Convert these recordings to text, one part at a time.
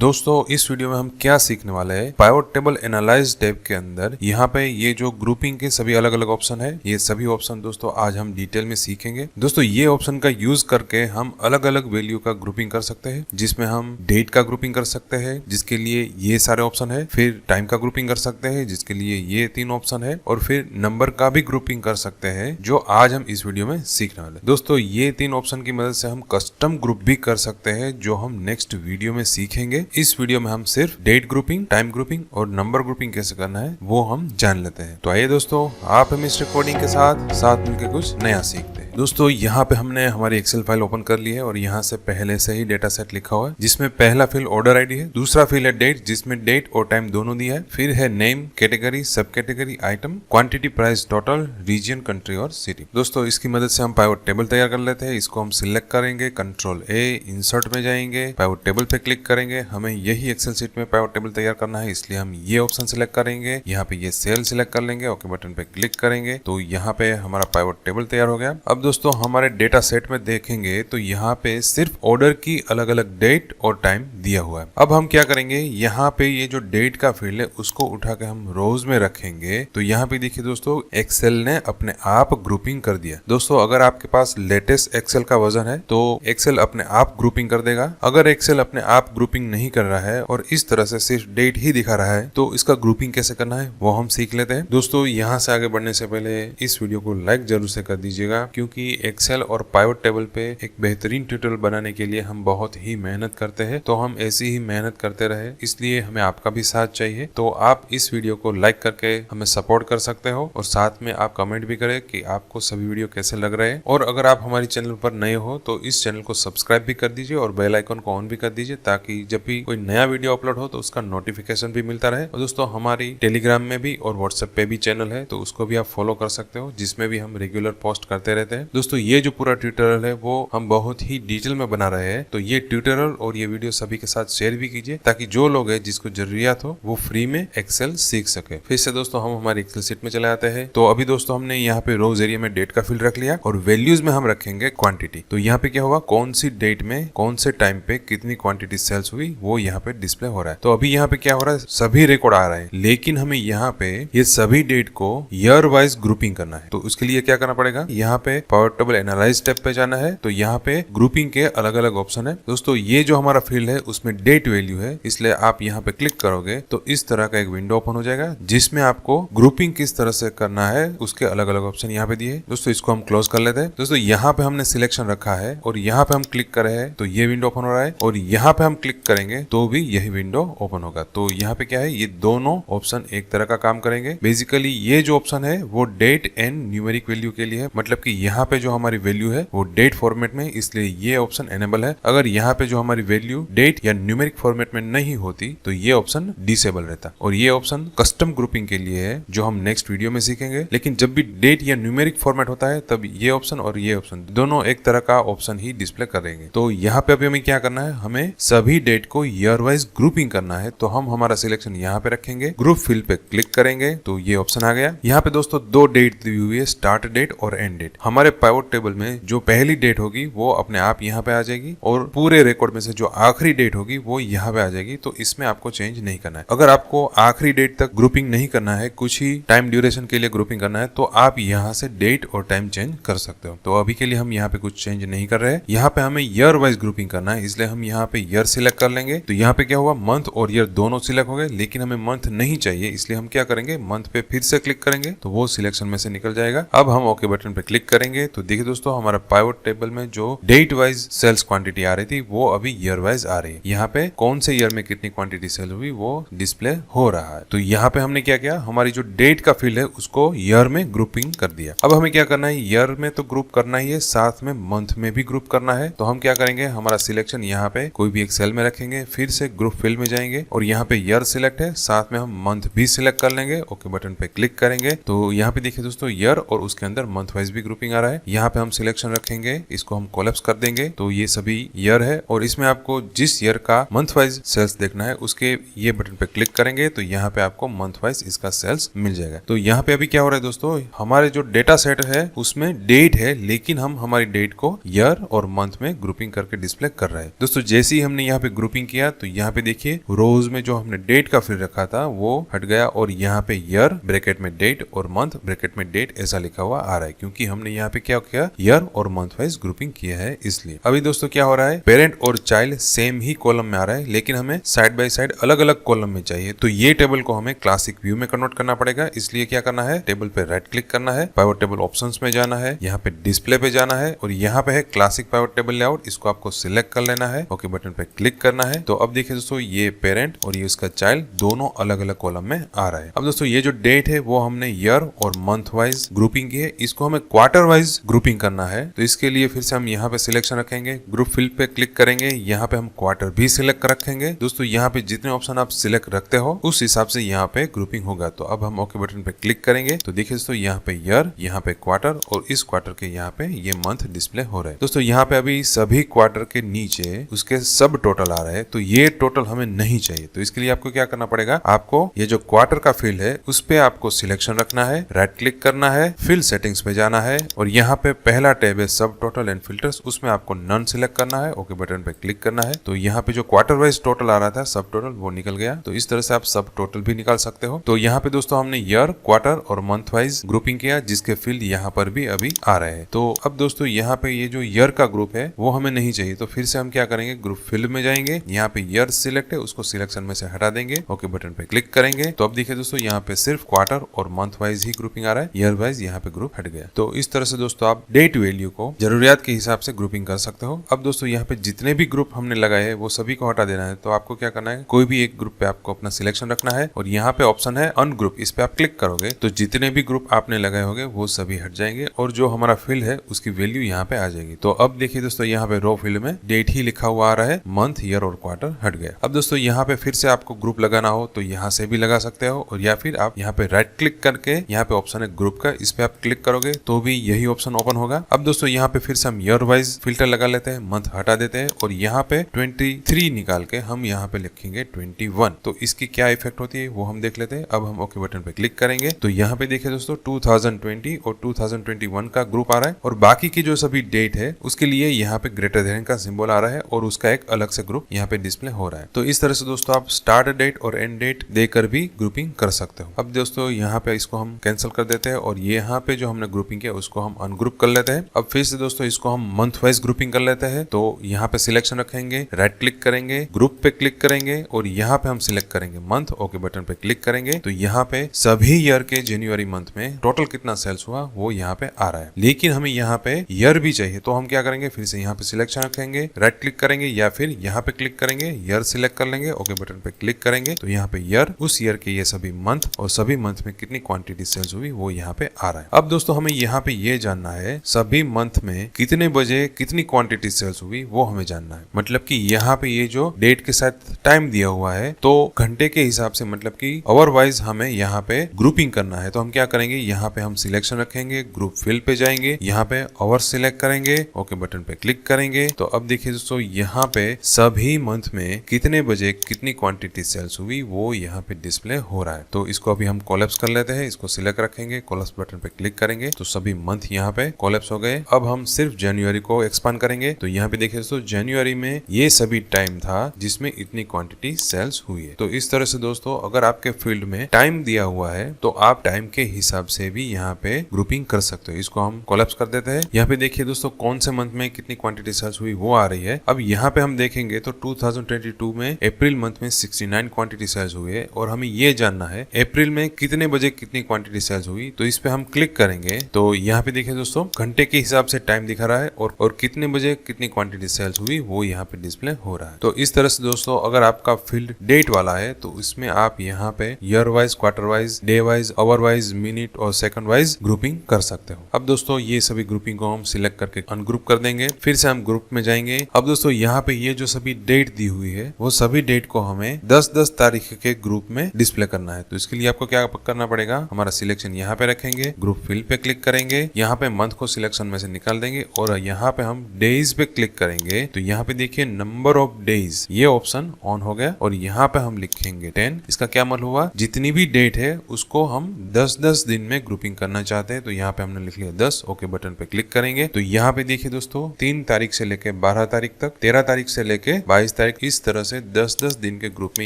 दोस्तों इस वीडियो में हम क्या सीखने वाले हैं, पाइवट टेबल एनालाइज टैब के अंदर यहाँ पे ये जो ग्रुपिंग के सभी अलग अलग ऑप्शन है, ये सभी ऑप्शन दोस्तों आज हम डिटेल में सीखेंगे। दोस्तों ये ऑप्शन का यूज करके हम अलग अलग वैल्यू का ग्रुपिंग कर सकते हैं, जिसमें हम डेट का ग्रुपिंग कर सकते हैं जिसके लिए ये सारे ऑप्शन है, फिर टाइम का ग्रुपिंग कर सकते हैं जिसके लिए ये 3 ऑप्शन है, और फिर नंबर का भी ग्रुपिंग कर सकते हैं जो आज हम इस वीडियो में सीखने वाले। दोस्तों ये 3 ऑप्शन की मदद से हम कस्टम ग्रुप भी कर सकते हैं जो हम नेक्स्ट वीडियो में सीखेंगे। इस वीडियो में हम सिर्फ डेट ग्रुपिंग, टाइम ग्रुपिंग और नंबर ग्रुपिंग कैसे करना है वो हम जान लेते हैं। तो आइए दोस्तों, आप हम इस रिकॉर्डिंग के साथ मिलकर कुछ नया सीखते हैं। दोस्तों यहाँ पे हमने हमारी एक्सेल फाइल ओपन कर ली है और यहाँ से पहले से ही डेटा सेट लिखा हुआ है, जिसमें पहला फील्ड ऑर्डर आईडी है, दूसरा फील्ड है डेट जिसमें डेट और टाइम दोनों दिया है, फिर है name, category, sub category, item, quantity, price, total, region, country और सिटी। दोस्तों इसकी मदद से हम पाइवट टेबल तैयार कर लेते हैं। इसको हम सिलेक्ट करेंगे, कंट्रोल ए, इंसर्ट में जाएंगे, पाइवट टेबल पे क्लिक करेंगे। हमें यही एक्सेल शीट में पाइवट टेबल तैयार करना है, इसलिए हम ये ऑप्शन सिलेक्ट करेंगे। यहाँ पे ये सेल सिलेक्ट कर लेंगे, ओके बटन पे क्लिक करेंगे तो यहाँ पे हमारा पाइवट टेबल तैयार हो गया। अब दोस्तों हमारे डेटा सेट में देखेंगे तो यहाँ पे सिर्फ ऑर्डर की अलग अलग डेट और टाइम दिया हुआ है। अब हम क्या करेंगे, यहाँ पे ये जो डेट का फील्ड है उसको उठा के हम रोज में रखेंगे। तो यहाँ पे देखिए दोस्तों, एक्सेल ने अपने आप ग्रुपिंग कर दिया। दोस्तों अगर आपके पास लेटेस्ट एक्सेल का वर्जन है तो एक्सेल अपने आप ग्रुपिंग कर देगा। अगर एक्सेल अपने आप ग्रुपिंग नहीं कर रहा है और इस तरह से सिर्फ डेट ही दिखा रहा है तो इसका ग्रुपिंग कैसे करना है वो हम सीख लेते हैं। दोस्तों यहाँ से आगे बढ़ने से पहले इस वीडियो को लाइक जरूर से कर दीजिएगा, क्योंकि एक्सेल और पाइवट टेबल पे एक बेहतरीन ट्यूटोरियल बनाने के लिए हम बहुत ही मेहनत करते हैं। तो हम ऐसी ही मेहनत करते रहे, इसलिए हमें आपका भी साथ चाहिए। तो आप इस वीडियो को लाइक करके हमें सपोर्ट कर सकते हो और साथ में आप कमेंट भी करें कि आपको सभी वीडियो कैसे लग रहे हैं। और अगर आप हमारे चैनल पर नए हो तो इस चैनल को सब्सक्राइब भी कर दीजिए और बेल आइकन को ऑन भी कर दीजिए, ताकि जब भी कोई नया वीडियो अपलोड हो तो उसका नोटिफिकेशन भी मिलता रहे। और दोस्तों हमारी टेलीग्राम में भी और व्हाट्सएप पे भी चैनल है, तो उसको भी आप फॉलो कर सकते हो, जिसमें भी हम रेगुलर पोस्ट करते रहते हैं। दोस्तों ये जो पूरा ट्यूटोरियल है वो हम बहुत ही डिटेल में बना रहे हैं, तो ये ट्यूटोरियल और ये वीडियो सभी के साथ शेयर भी कीजिए, ताकि जो लोग हैं जिसको जरूरत हो वो फ्री में एक्सेल सीख सके। फिर से दोस्तों हम हमारी एक्सेल शीट में चले आते हैं। तो अभी दोस्तों हमने यहाँ पे रोज एरिया में डेट का फील्ड रख लिया और वैल्यूज में हम रखेंगे क्वांटिटी। तो यहाँ पे क्या हुआ, कौन सी डेट में कौन से टाइम पे कितनी क्वांटिटी सेल्स हुई वो यहाँ पे डिस्प्ले हो रहा है। तो अभी यहाँ पे क्या हो रहा है, सभी रिकॉर्ड आ रहा है, लेकिन हमें यहाँ पे ये सभी डेट को ईयर वाइज ग्रुपिंग करना है। तो उसके लिए क्या करना पड़ेगा, यहाँ पे पाइवट टेबल एनालाइज टैब पे जाना है। तो यहाँ पे ग्रुपिंग के अलग अलग ऑप्शन है। दोस्तों ये जो हमारा फील्ड है उसमें डेट वैल्यू है, इसलिए आप यहाँ पे क्लिक करोगे तो इस तरह का एक विंडो ओपन हो जाएगा, जिसमें आपको ग्रुपिंग किस तरह से करना है उसके अलग अलग ऑप्शन यहाँ पे दिए। दोस्तों इसको हम क्लोज कर लेते हैं। दोस्तों यहाँ पे हमने सिलेक्शन रखा है और यहाँ पे हम क्लिक करे हैं तो ये विंडो ओपन हो रहा है, और यहाँ पे हम क्लिक करेंगे तो भी यही विंडो ओपन होगा। तो यहाँ पे क्या है, ये दोनों ऑप्शन एक तरह का काम करेंगे। बेसिकली ये जो ऑप्शन है वो डेट एंड न्यूमेरिक वैल्यू के लिए है, मतलब कि यहाँ पे जो हमारी वैल्यू है वो डेट फॉर्मेट में, इसलिए ये ऑप्शन एनेबल है। अगर यहाँ पे जो हमारी वैल्यू डेट या न्यूमेरिक फॉर्मेट में नहीं होती तो ये ऑप्शन डिसेबल रहता। और ये ऑप्शन कस्टम ग्रुपिंग के लिए है, जो हम नेक्स्ट वीडियो में सीखेंगे। लेकिन जब भी डेट या न्यूमेरिक फॉर्मेट होता है तब ये ऑप्शन और ये ऑप्शन दोनों एक तरह का ऑप्शन ही डिस्प्ले करेंगे। तो यहाँ पे अभी हमें क्या करना है, हमें सभी डेट को ईयर वाइज ग्रुपिंग करना है। तो हम हमारा सिलेक्शन यहाँ पे रखेंगे, ग्रुप फील्ड पे क्लिक करेंगे तो ये ऑप्शन आ गया। यहाँ पे दोस्तों 2 डेट दी हुई है, स्टार्ट डेट और एंड डेट। हमारे पाइवट टेबल में जो पहली डेट होगी वो अपने आप यहाँ पे आ जाएगी, और पूरे रिकॉर्ड में से जो आखिरी डेट होगी वो यहाँ पे आ जाएगी। तो इसमें आपको चेंज नहीं करना है। अगर आपको आखिरी डेट तक ग्रुपिंग नहीं करना है, कुछ ही टाइम ड्यूरेशन के लिए ग्रुपिंग करना है, तो आप यहाँ से डेट और टाइम चेंज कर सकते हो। तो अभी के लिए हम यहाँ पे कुछ चेंज नहीं कर रहे हैं। यहाँ पे हमें ईयर वाइज ग्रुपिंग करना है, इसलिए हम यहाँ पे ईयर सिलेक्ट कर लेंगे। तो यहाँ पे क्या हुआ, मंथ और ईयर दोनों सिलेक्ट हो गए, लेकिन हमें मंथ नहीं चाहिए, इसलिए हम क्या करेंगे, मंथ पे फिर से क्लिक करेंगे तो वो सिलेक्शन में से निकल जाएगा। अब हम ओके बटन पे क्लिक करेंगे तो देखिए दोस्तों, हमारा पाइवट टेबल में जो डेट वाइज सेल्स क्वांटिटी आ रही थी वो अभी ईयर वाइज आ रही है। यहाँ पे कौन से ईयर में कितनी क्वांटिटी सेल हुई वो डिस्प्ले हो रहा है। तो यहाँ पे हमने क्या किया, हमारी जो डेट का फील्ड है उसको ईयर में ग्रुपिंग कर दिया। अब हमें क्या करना है, ईयर में तो ग्रुप करना ही है, साथ में मंथ में भी ग्रुप करना है। तो हम क्या करेंगे, हमारा सिलेक्शन यहाँ पे कोई भी एक सेल में रखेंगे, फिर से ग्रुप फील्ड में जाएंगे और यहाँ पे ईयर सिलेक्ट है, साथ में हम मंथ भी सिलेक्ट कर लेंगे। ओके बटन पे क्लिक करेंगे तो यहाँ पे देखिए दोस्तों, ईयर और उसके अंदर मंथ वाइज भी ग्रुपिंग आ रहा है। यहाँ पे हम सिलेक्शन रखेंगे, इसको हम कोलैप्स कर देंगे तो ये सभी ईयर है और इसमें आपको जिस ईयर ईयर का मंथ वाइज सेल्स देखना है उसके ये बटन पे क्लिक करेंगे तो यहाँ पे आपको मंथ वाइज इसका सेल्स मिल जाएगा। तो यहाँ पे अभी क्या हो रहा है दोस्तों, हमारे जो डेटा सेट है उसमें डेट है, लेकिन हम हमारी डेट को ईयर और मंथ में ग्रुपिंग करके डिस्प्ले कर रहे हैं। दोस्तों जैसे ही हमने यहाँ पे ग्रुपिंग किया तो यहाँ पे देखिए रोज में जो हमने डेट का फील्ड रखा था वो हट गया और यहाँ पे ईयर ब्रैकेट में डेट और मंथ ब्रैकेट में डेट ऐसा लिखा हुआ आ रहा है, क्योंकि हमने यहाँ पे क्या किया, ईयर और मंथ वाइज ग्रुपिंग किया है इसलिए। अभी दोस्तों क्या हो रहा है, पेरेंट और चाइल्ड सेम ही कॉलम में आ रहा है, लेकिन हमें साइड बाय साइड अलग अलग कॉलम में चाहिए। तो ये टेबल को हमें क्लासिक व्यू में कन्वर्ट करना पड़ेगा। इसलिए क्या करना है, टेबल पे राइट क्लिक करना है, पाइवट टेबल ऑप्शंस में जाना है, यहाँ पे डिस्प्ले पे जाना है और यहाँ पे है क्लासिक पाइवट टेबल लेआउट, इसको आपको सिलेक्ट कर लेना है, ओके बटन पे क्लिक करना है। तो अब देखिए दोस्तों ये पेरेंट और ये उसका चाइल्ड दोनों अलग अलग कॉलम में आ रहा है। अब दोस्तों ये जो डेट है वो हमने ईयर और मंथ वाइज ग्रुपिंग की है, इसको हमें क्वार्टर वाइज ग्रुपिंग करना है। तो इसके लिए फिर से हम यहाँ पे सिलेक्शन रखेंगे, ग्रुप फील्ड पे क्लिक करेंगे, यहाँ पे हम क्वार्टर भी सिलेक्ट रखेंगे। दोस्तों यहाँ पे जितने ऑप्शन आप सिलेक्ट रखते हो उस हिसाब से यहाँ पे ग्रुपिंग होगा। तो अब हम ओके बटन पे क्लिक करेंगे तो देखिए दोस्तों यहाँ पे ईयर, यहाँ पे क्वार्टर और इस क्वार्टर के यहाँ पे ये मंथ डिस्प्ले हो रहा है। दोस्तों यहाँ पे अभी सभी क्वार्टर के नीचे उसके सब टोटल आ रहे हैं, तो ये टोटल हमें नहीं चाहिए। तो इसके लिए आपको क्या करना पड़ेगा, आपको ये जो क्वार्टर का फील्ड है उस पे आपको सिलेक्शन रखना है, राइट क्लिक करना है, फील्ड सेटिंग्स में जाना है और यहाँ पे पहला टैब है सब टोटल एंड फिल्टर्स, उसमें आपको नन सिलेक्ट करना है, ओके बटन पे क्लिक करना है। तो यहाँ पे जो क्वार्टर वाइज टोटल आ रहा था सब टोटल वो निकल गया। तो इस तरह से आप सब टोटल भी निकाल सकते हो। तो यहाँ पे दोस्तों हमने ईयर, क्वार्टर और मंथ वाइज ग्रुपिंग किया, जिसके फील्ड यहाँ पर भी अभी आ रहे हैं। तो अब दोस्तों यहाँ पे ये जो ईयर का ग्रुप है वो हमें नहीं चाहिए, तो फिर से हम क्या करेंगे, ग्रुप फील्ड में जाएंगे, यहाँ पे ईयर सिलेक्ट है उसको सिलेक्शन में से हटा देंगे, ओके बटन पे क्लिक करेंगे। तो अब देखिए दोस्तों यहाँ पे सिर्फ क्वार्टर और मंथ वाइज ही ग्रुपिंग आ रहा है, ईयर वाइज यहाँ पे ग्रुप हट गया। तो इस तरह से दोस्तों आप डेट वैल्यू को जरूरियात के हिसाब से ग्रुपिंग कर सकते हो। अब दोस्तों यहाँ पे जितने भी ग्रुप हमने लगाए हैं वो सभी को हटा देना है। तो आपको क्या करना है, कोई भी एक ग्रुप पे आपको अपना सिलेक्शन रखना है और यहाँ पे ऑप्शन है अनग्रुप, इस पे आप क्लिक करोगे तो जितने भी ग्रुप आपने लगाए होंगे वो सभी हट जाएंगे और जो हमारा फील्ड है उसकी वैल्यू यहाँ पे आ जाएगी। तो अब देखिए दोस्तों यहाँ पे रो फील्ड में डेट ही लिखा हुआ आ रहा है, मंथ, ईयर और क्वार्टर हट गया। अब दोस्तों यहाँ पे फिर से आपको ग्रुप लगाना हो तो यहाँ से भी लगा सकते हो और या फिर आप यहाँ पे राइट क्लिक करके यहाँ पे ऑप्शन है ग्रुप का, इस पे आप क्लिक करोगे तो भी यही ऑप्शन ओपन होगा। अब दोस्तों यहाँ पे फिर से हम ईयर वाइज फिल्टर लगा लेते हैं, मंथ हटा देते हैं और यहाँ पे 23 निकाल के हम यहाँ पे लिखेंगे 21। तो इसकी क्या इफेक्ट होती है वो हम देख लेते हैं। अब हम ओके बटन पे क्लिक करेंगे तो यहाँ पे देखिए दोस्तों 2020 और 2021 का ग्रुप आ रहा है और बाकी की जो सभी डेट है उसके लिए यहाँ पे ग्रेटर देन का सिंबल आ रहा है और उसका एक अलग से ग्रुप यहाँ पे डिस्प्ले हो रहा है। तो इस तरह से दोस्तों आप स्टार्ट डेट और एंड डेट देकर भी ग्रुपिंग कर सकते हो। अब दोस्तों यहाँ पे इसको हम कैंसिल कर देते हैं और यहाँ पे जो हमने ग्रुपिंग किया उसको हम अनग्रुप कर लेते हैं। अब फिर से दोस्तों इसको हम मंथ वाइज ग्रुपिंग कर लेते हैं। तो यहाँ पे सिलेक्शन रखेंगे, राइट क्लिक करेंगे, ग्रुप पे क्लिक करेंगे और यहाँ पे हम सिलेक्ट करेंगे मंथ, ओके बटन पे क्लिक करेंगे तो यहाँ पे सभी ईयर के जनवरी मंथ में टोटल कितना सेल्स हुआ वो यहाँ पे आ रहा है। लेकिन हमें यहाँ पे ईयर भी चाहिए, तो हम क्या करेंगे, फिर से यहाँ पे सिलेक्शन रखेंगे, राइट क्लिक करेंगे या फिर यहाँ पे क्लिक करेंगे, ईयर सिलेक्ट कर लेंगे, ओके बटन पे क्लिक करेंगे तो यहाँ पे ईयर, उस ईयर के ये सभी मंथ और सभी मंथ में कितनी क्वांटिटी सेल्स हुई वो यहाँ पे आ रहा है। अब दोस्तों हमें यहाँ पे ये जानना है सभी मंथ में कितने बजे कितनी क्वांटिटी सेल्स हुई वो हमें जानना है। मतलब कि यहाँ पे ये जो डेट के साथ टाइम दिया हुआ है तो घंटे के हिसाब से मतलब कि आवर वाइज हमें यहाँ पे ग्रुपिंग करना है। तो हम क्या करेंगे, यहाँ पे हम सिलेक्शन रखेंगे, ग्रुप फील्ड पे जाएंगे, यहाँ पे आवर सिलेक्ट करेंगे, ओके बटन पे क्लिक करेंगे। तो अब देखिए दोस्तों यहाँ पे सभी मंथ में कितने बजे कितनी क्वांटिटी सेल्स हुई वो यहाँ पे डिस्प्ले हो रहा है। तो इसको अभी हम कोलैप्स कर लेते हैं, इसको सिलेक्ट रखेंगे, कोलैप्स बटन पे क्लिक करेंगे तो सभी मंथ यहाँ पे कोलैप्स हो गए। अब हम सिर्फ जनवरी को एक्सपांड करेंगे तो यहाँ पे देखिए दोस्तों जनवरी में ये सभी टाइम था जिसमें इतनी क्वांटिटी सेल्स हुई है। तो इस तरह से दोस्तों अगर आपके फील्ड में टाइम दिया हुआ है तो आप टाइम के हिसाब से भी यहाँ पे ग्रुपिंग कर सकते हो। इसको हम कोलैप्स कर देते हैं। यहाँ पे देखिए दोस्तों कौन से मंथ में कितनी क्वांटिटी सेल्स हुई वो आ रही है। अब यहाँ पे हम देखेंगे तो 2022 में अप्रैल मंथ में 69 क्वांटिटी सेल्स हुई है और हमें ये जानना है अप्रैल में कितने बजे कितनी क्वांटिटी सेल्स हुई। तो इस पे हम क्लिक करेंगे तो यहाँ पे देखिए दोस्तों घंटे के हिसाब से टाइम दिखा रहा है और कितने बजे कितनी क्वांटिटी सेल्स हुई वो यहाँ पे डिस्प्ले हो रहा है। तो इस तरह से दोस्तों अगर अगर आपका फील्ड डेट वाला है तो इसमें आप यहाँ पे year wise, quarter wise, day wise, hour wise, minute और सेकंड वाइज ग्रुपिंग कर सकते हो। अब दोस्तों ये सभी ग्रुपिंग को हम सिलेक्ट करके अनग्रुप कर देंगे। फिर से हम ग्रुप में जाएंगे। अब दोस्तों यहाँ पे ये जो सभी डेट दी हुई है वो सभी डेट को हमें 10-10 तारीख के ग्रुप में डिस्प्ले करना है। तो इसके लिए आपको क्या करना पड़ेगा, हमारा सिलेक्शन यहाँ पे रखेंगे, ग्रुप फील्ड पे क्लिक करेंगे, यहाँ पे मंथ को सिलेक्शन में से निकाल देंगे और यहाँ पे हम डेज पे क्लिक करेंगे। तो यहाँ पे देखिए नंबर ऑफ डेज ये ऑप्शन ऑन हो गया और यहाँ पे हम लिखेंगे 10। इसका क्या मतलब हुआ, जितनी भी डेट है उसको हम 10-10 दिन में ग्रुपिंग करना चाहते हैं। तो यहाँ पे हमने लिख लिया 10, ओके बटन पे क्लिक करेंगे। तो यहाँ पे देखिए दोस्तों 3 तारीख से लेके 12 तारीख तक, 13 तारीख से लेके 22 तारीख, इस तरह से 10-10 दिन के ग्रुप में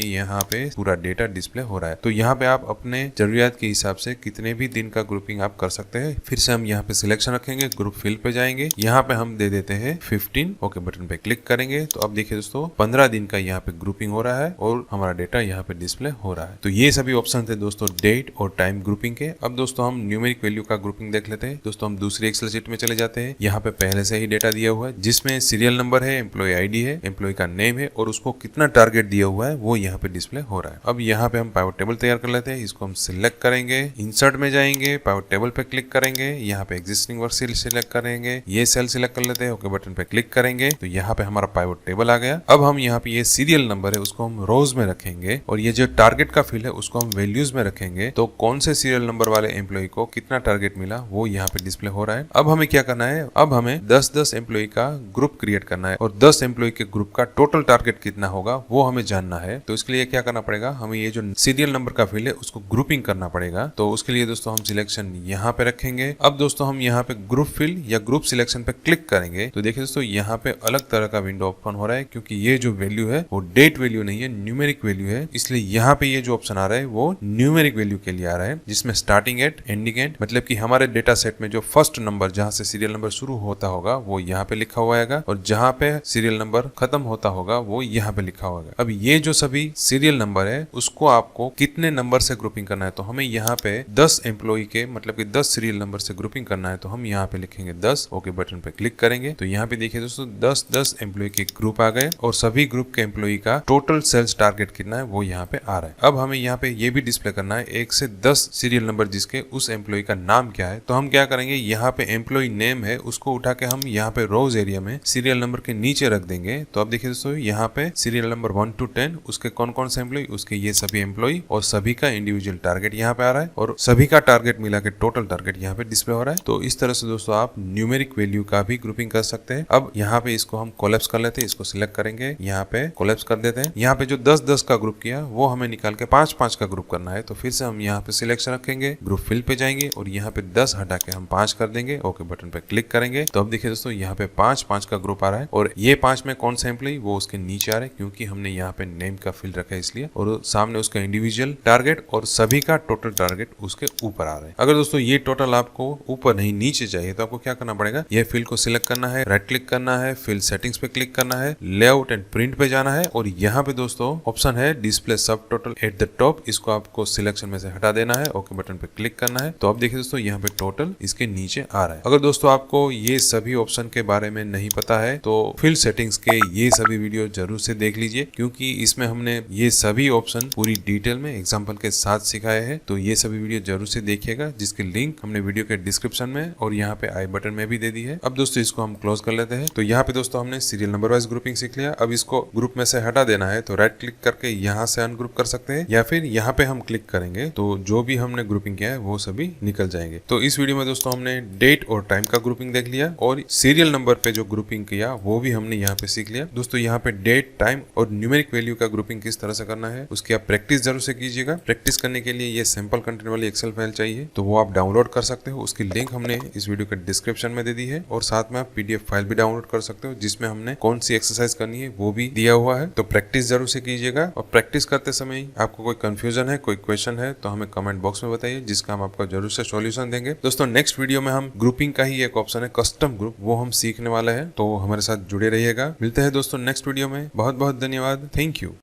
यहाँ पे पूरा डेटा डिस्प्ले हो रहा है। तो यहाँ पे आप अपने जरूरियात के हिसाब से कितने भी दिन का ग्रुपिंग आप कर सकते हैं। फिर से हम यहाँ पे सिलेक्शन रखेंगे, ग्रुप फील्ड पे जाएंगे, यहाँ पे हम दे देते हैं 15, ओके बटन पे क्लिक करेंगे। तो अब देखिए दोस्तों 15 दिन का यहाँ पे ग्रुपिंग हो रहा है और हमारा डेटा यहाँ पे डिस्प्ले हो रहा है। तो ये सभी ऑप्शन थे दोस्तों डेट और टाइम ग्रुपिंग के। अब दोस्तों हम न्यूमेरिक वैल्यू का ग्रुपिंग देख लेते हैं। दोस्तों हम दूसरी एक्सेल शीट में चले जाते हैं। यहाँ पे पहले से ही डेटा दिया हुआ है जिसमें सीरियल नंबर है, एम्प्लॉय आईडी है, एम्प्लॉय का नेम है और उसको कितना टारगेट दिया हुआ है वो यहाँ पे डिस्प्ले हो रहा है। अब यहाँ पे हम पाइवट टेबल तैयार कर लेते हैं। इसको हम सिलेक्ट करेंगे, इंसर्ट में जाएंगे, पाइवट टेबल पे क्लिक करेंगे, यहाँ पे एग्जिस्टिंग वर्क सेल सिलेक्ट करेंगे, ये सेल सिलेक्ट कर लेते हैं, ओके बटन पे क्लिक करेंगे। तो यहाँ पे हमारा पाइवट टेबल आ गया। अब हम यहाँ पे ये सीरियल नंबर है उसको हम रोज में रखेंगे और ये जो टारगेट का फील्ड है उसको हम वैल्यूज में रखेंगे। तो कौन से सीरियल नंबर वाले एम्प्लॉय को कितना टारगेट मिला वो यहाँ पे डिस्प्ले हो रहा है। अब हमें क्या करना है, अब हमें 10-10 एम्प्लॉय का ग्रुप क्रिएट करना है और 10 एम्प्लॉय के ग्रुप का टोटल टारगेट कितना होगा वो हमें जानना है। तो इसके लिए क्या करना पड़ेगा, हमें ये जो सीरियल नंबर का फील्ड है उसको ग्रुपिंग करना पड़ेगा। तो उसके लिए दोस्तों हम सिलेक्शन यहाँ पे रखेंगे। अब दोस्तों हम यहाँ पे ग्रुप फील्ड या ग्रुप सिलेक्शन पे क्लिक करेंगे। तो देखिए दोस्तों यहाँ पे अलग तरह का विंडो ओपन हो रहा है क्योंकि ये जो वैल्यू है वो डेट वैल्यू नहीं है, न्यूमेरिक वैल्यू है। इसलिए यहाँ पे ये जो ऑप्शन आ रहा है वो न्यूमेरिक वैल्यू के लिए आ रहा है जिसमें स्टार्टिंग एट, एंडिंग एट, मतलब कि हमारे डेटा सेट में जो फर्स्ट नंबर जहाँ से सीरियल नंबर शुरू होता होगा वो यहाँ पे लिखा हुआ है और जहाँ पे सीरियल नंबर खत्म होता होगा वो यहाँ पे लिखा होगा। अब ये जो सभी सीरियल नंबर है उसको आपको कितने नंबर से ग्रुपिंग करना है, तो हमें यहाँ पे 10 एम्प्लॉय के मतलब कि 10 सीरियल नंबर से ग्रुपिंग करना है। तो हम यहाँ पे लिखेंगे 10, ओके बटन पे क्लिक करेंगे। तो यहाँ पे देखिए दोस्तों 10-10 एम्प्लॉय के ग्रुप आ गए और सभी ग्रुप के एम्प्लॉय का टोटल सेल्स टारगेट कितना है वो यहाँ पे आ रहा है। अब हमें यहाँ पे ये भी डिस्प्ले करना है 1 से 10 सीरियल नंबर जिसके उस एम्प्लॉय का नाम क्या है। तो हम क्या करेंगे, यहाँ पे एम्प्लॉय नेम है उसको उठा के हम यहाँ पे रोज एरिया में सीरियल नंबर के नीचे रख देंगे। तो अब देखिए दोस्तों यहाँ पे सीरियल नंबर 1 to 10 उसके कौन कौन से एम्प्लॉय, उसके ये सभी एम्प्लॉय और सभी का इंडिविजुअल टारगेट यहाँ पे आ रहा है और सभी का टारगेट मिला के टोटल टारगेट यहाँ पे डिस्प्ले हो रहा है। तो इस तरह से दोस्तों आप न्यूमेरिक वैल्यू का भी ग्रुपिंग कर सकते हैं। अब यहाँ पे इसको हम कोलैप्स कर लेते हैं, इसको सिलेक्ट करेंगे, यहाँ पे कोलैप्स कर देते हैं। यहाँ पे जो 10-10 का ग्रुप किया वो हमें निकाल के 5-5 का ग्रुप करना है। तो फिर से हम यहाँ पे सिलेक्शन रखेंगे, ग्रुप फील्ड पे जाएंगे और यहाँ पे 10 हटा के हम 5 कर देंगे, ओके बटन पे क्लिक करेंगे। तो अब देखिए दोस्तों यहाँ पे 5-5 का ग्रुप आ रहा है और ये 5 में कौन सा एम्प्लॉय वो उसके नीचे आ रहा है क्योंकि हमने यहाँ पे नेम का फील्ड रखा है इसलिए, और सामने उसका इंडिविजुअल टारगेट और सभी का टोटल टारगेट उसके ऊपर आ रहा है। अगर दोस्तों ये टोटल आपको ऊपर नहीं नीचे चाहिए तो आपको क्या करना पड़ेगा, ये फील्ड को सिलेक्ट करना है, राइट क्लिक करना है, फील्ड सेटिंग्स पे क्लिक करना है, लेआउट एंड प्रिंट पे जाना है और यहाँ पे दोस्तों ऑप्शन है डिस्प्ले सब टोटल एट द टॉप, इसको आपको सिलेक्शन में से हटा देना है, ओके बटन पे क्लिक करना है। तो अब देखिए दोस्तों यहाँ पे टोटल इसके नीचे आ रहा है। अगर दोस्तों आपको ये सभी ऑप्शन के बारे में नहीं पता है तो फील्ड सेटिंग्स के ये सभी वीडियो जरूर से देख लीजिए क्योंकि इसमें हमने ये सभी ऑप्शन पूरी डिटेल में एग्जांपल के साथ सिखाए हैं। तो ये सभी वीडियो जरूर से देखिएगा जिसकी लिंक हमने वीडियो के डिस्क्रिप्शन में और यहाँ पे आई बटन में भी दे दी है। अब दोस्तों इसको हम क्लोज कर लेते हैं। तो यहाँ पे दोस्तों हमने सीरियल नंबर वाइज ग्रुपिंग सीख लिया। अब इसको ग्रुप में से हटा देना है तो राइट क्लिक करके यहाँ से अनग्रुप कर सकते हैं या फिर यहाँ पे हम क्लिक करेंगे तो जो भी हमने ग्रुपिंग किया है वो सभी निकल जाएंगे। तो इस वीडियो में दोस्तों हमने डेट और टाइम का ग्रुपिंग देख लिया और सीरियल नंबर पे जो ग्रुपिंग किया वो भी हमने यहाँ पे सीख लिया। दोस्तों यहाँ पे डेट, टाइम और न्यूमेरिक वैल्यू का ग्रुपिंग किस तरह से करना है उसकी आप प्रैक्टिस जरूर से कीजिएगा। प्रैक्टिस करने के लिए ये सिंपल कंटेंट वाली एक्सेल फाइल चाहिए तो वो आप डाउनलोड कर सकते हो, उसकी लिंक हमने इस वीडियो के डिस्क्रिप्शन में दे दी है और साथ में आप पीडीएफ फाइल भी डाउनलोड कर सकते हो जिसमें हमने कौन सी एक्सरसाइज करनी है वो भी दिया हुआ है। तो प्रैक्टिस जरूर से कीजिएगा और प्रैक्टिस करते समय आपको कोई कंफ्यूजन है, कोई क्वेश्चन है तो हमें कमेंट बॉक्स में बताइए जिसका हम आपको जरूर से सॉल्यूशन देंगे। दोस्तों नेक्स्ट वीडियो में हम ग्रुपिंग का ही एक ऑप्शन है कस्टम ग्रुप, वो हम सीखने वाले हैं तो हमारे साथ जुड़े रहिएगा। मिलते हैं दोस्तों नेक्स्ट वीडियो में। बहुत बहुत धन्यवाद, थैंक यू।